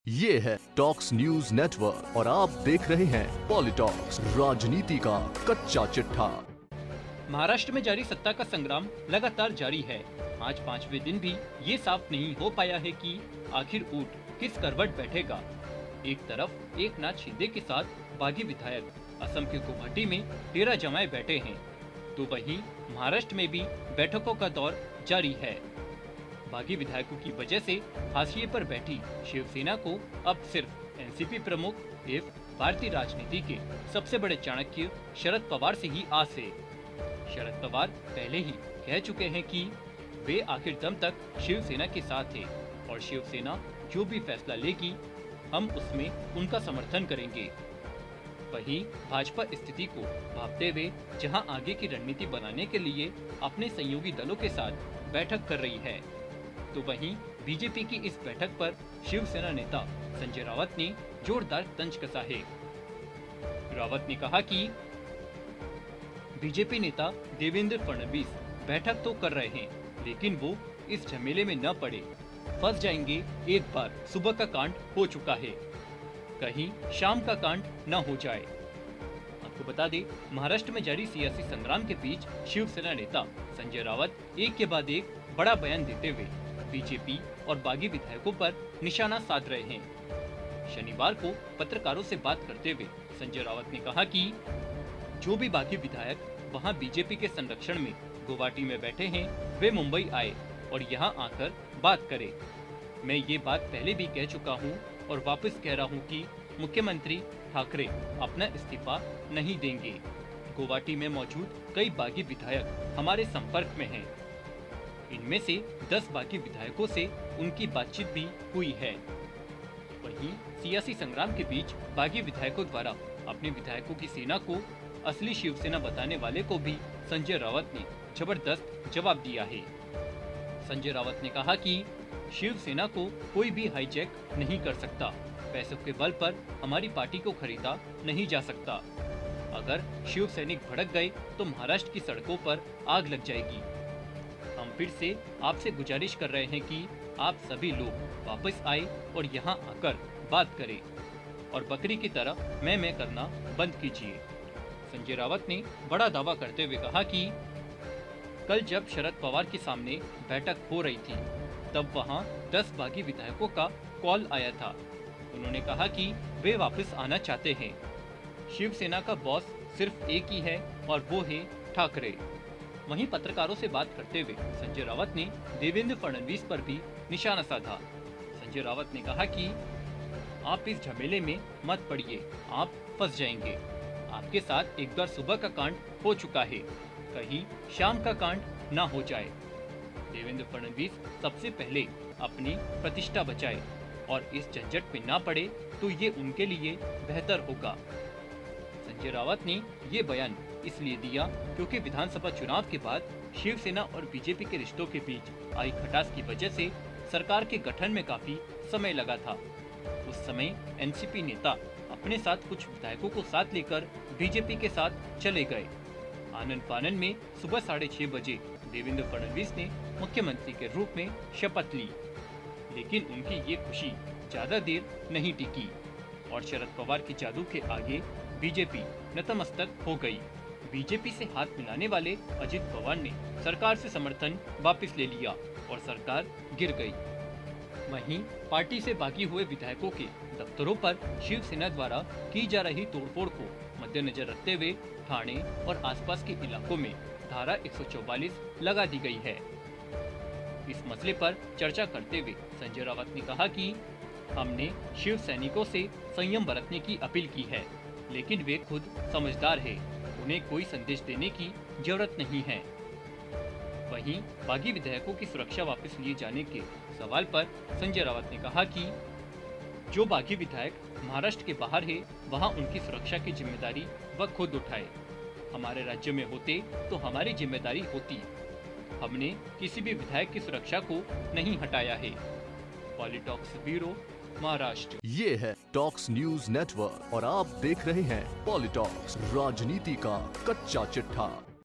ये है talks news network और आप देख रहे हैं पॉलिटॉक्स, राजनीति का कच्चा चिट्ठा। महाराष्ट्र में जारी सत्ता का संग्राम लगातार जारी है। आज 5वें दिन भी ये साफ नहीं हो पाया है कि आखिर ऊंट किस करवट बैठेगा। एक तरफ एकनाथ शिंदे के साथ बागी विधायक असम के गुवाहाटी में डेरा जमाए बैठे हैं, तो वहीं महाराष्ट्र में भी बैठकों का दौर जारी है। बागी विधायकों की वजह से हाशिए पर बैठी शिवसेना को अब सिर्फ एनसीपी प्रमुख एवं भारतीय राजनीति के सबसे बड़े चाणक्य शरद पवार से ही आस है। शरद पवार पहले ही कह चुके हैं कि वे आखिर दम तक शिवसेना के साथ है और शिवसेना जो भी फैसला लेगी हम उसमें उनका समर्थन करेंगे। वहीं भाजपा स्थिति को भांपते हुए जहां आगे की रणनीति बनाने के लिए अपने सहयोगी दलों के साथ बैठक कर रही है, तो वहीं बीजेपी की इस बैठक पर शिवसेना नेता संजय रावत ने जोरदार तंज कसा है। रावत ने कहा कि बीजेपी नेता देवेंद्र फडणवीस बैठक तो कर रहे हैं, लेकिन वो इस झमेले में न पड़े, फंस जाएंगे। एक बार सुबह का कांड हो चुका है, कहीं शाम का कांड न हो जाए। आपको बता दें, महाराष्ट्र में जारी सियासी संग्राम के बीच शिवसेना नेता संजय रावत एक के बाद एक बड़ा बयान देते हुए बीजेपी और बागी विधायकों पर निशाना साध रहे हैं। शनिवार को पत्रकारों से बात करते हुए संजय रावत ने कहा कि जो भी बागी विधायक वहां बीजेपी के संरक्षण में गुवाहाटी में बैठे हैं, वे मुंबई आए और यहां आकर बात करें। मैं ये बात पहले भी कह चुका हूं और वापस कह रहा हूं कि मुख्यमंत्री ठाकरे अपना इस्तीफा नहीं देंगे। गुवाहाटी में मौजूद कई बागी विधायक हमारे संपर्क में हैं। इनमें से 10 बागी विधायकों से उनकी बातचीत भी हुई है। वहीं सियासी संग्राम के बीच बागी विधायकों द्वारा अपने विधायकों की सेना को असली शिवसेना बताने वाले को भी संजय रावत ने जबरदस्त जवाब दिया है। संजय रावत ने कहा कि शिवसेना को कोई भी हाईजैक नहीं कर सकता, पैसों के बल पर हमारी पार्टी को खरीदा नहीं जा सकता। अगर शिव सैनिक भड़क गए तो महाराष्ट्र की सड़कों पर आग लग जाएगी। हम फिर से आपसे गुजारिश कर रहे हैं कि आप सभी लोग वापस आए और यहां आकर बात करें और बकरी की तरह मैं करना बंद कीजिए। संजय रावत ने बड़ा दावा करते हुए कहा कि कल जब शरद पवार के सामने बैठक हो रही थी, तब वहां 10 बागी विधायकों का कॉल आया था। उन्होंने कहा कि वे वापस आना चाहते हैं। शिवसेना का बॉस सिर्फ एक ही है और वो है ठाकरे। वहीं पत्रकारों से बात करते हुए संजय रावत ने देवेंद्र फडणवीस पर भी निशाना साधा। संजय रावत ने कहा कि आप इस झमेले में मत पड़िए, आप फंस जाएंगे। आपके साथ एक बार सुबह का कांड हो चुका है, कहीं शाम का कांड ना हो जाए। देवेंद्र फडणवीस सबसे पहले अपनी प्रतिष्ठा बचाए और इस झंझट में ना पड़े तो ये उनके लिए बेहतर होगा। संजय रावत ने ये बयान इसलिए दिया क्योंकि विधानसभा चुनाव के बाद शिवसेना और बीजेपी के रिश्तों के बीच आई खटास की वजह से सरकार के गठन में काफी समय लगा था। उस समय एनसीपी नेता अपने साथ कुछ विधायकों को साथ लेकर बीजेपी के साथ चले गए। आनन फानन में सुबह 6:30 बजे देवेंद्र फडणवीस ने मुख्यमंत्री के रूप में शपथ ली, लेकिन उनकी ये खुशी ज्यादा देर नहीं टिकी और शरद पवार के जादू के आगे बीजेपी नतमस्तक हो गई। बीजेपी से हाथ मिलाने वाले अजित पवार ने सरकार से समर्थन वापस ले लिया और सरकार गिर गई। वहीं पार्टी से बागी हुए विधायकों के दफ्तरों पर शिवसेना द्वारा की जा रही तोड़फोड़ को मद्देनजर रखते हुए ठाणे और आसपास के इलाकों में धारा 144 लगा दी गई है। इस मसले पर चर्चा करते हुए संजय रावत ने कहा कि हमने शिव सैनिकों से संयम बरतने की अपील की है, लेकिन वे खुद समझदार हैं, उन्हें कोई संदेश देने की जरूरत नहीं है। वहीं बागी विधायकों की सुरक्षा वापस लिए जाने के सवाल पर संजय रावत ने कहा कि जो बागी विधायक महाराष्ट्र के बाहर है, वहां उनकी सुरक्षा की जिम्मेदारी वह खुद उठाए। हमारे राज्य में होते तो हमारी जिम्मेदारी होती। हमने किसी भी विधायक की सुरक्षा को नहीं हटाया है। पॉलिटॉक्स ब्यूरो, महाराष्ट्र। ये है टॉक्स न्यूज नेटवर्क और आप देख रहे हैं पॉलिटॉक्स, राजनीति का कच्चा चिट्ठा।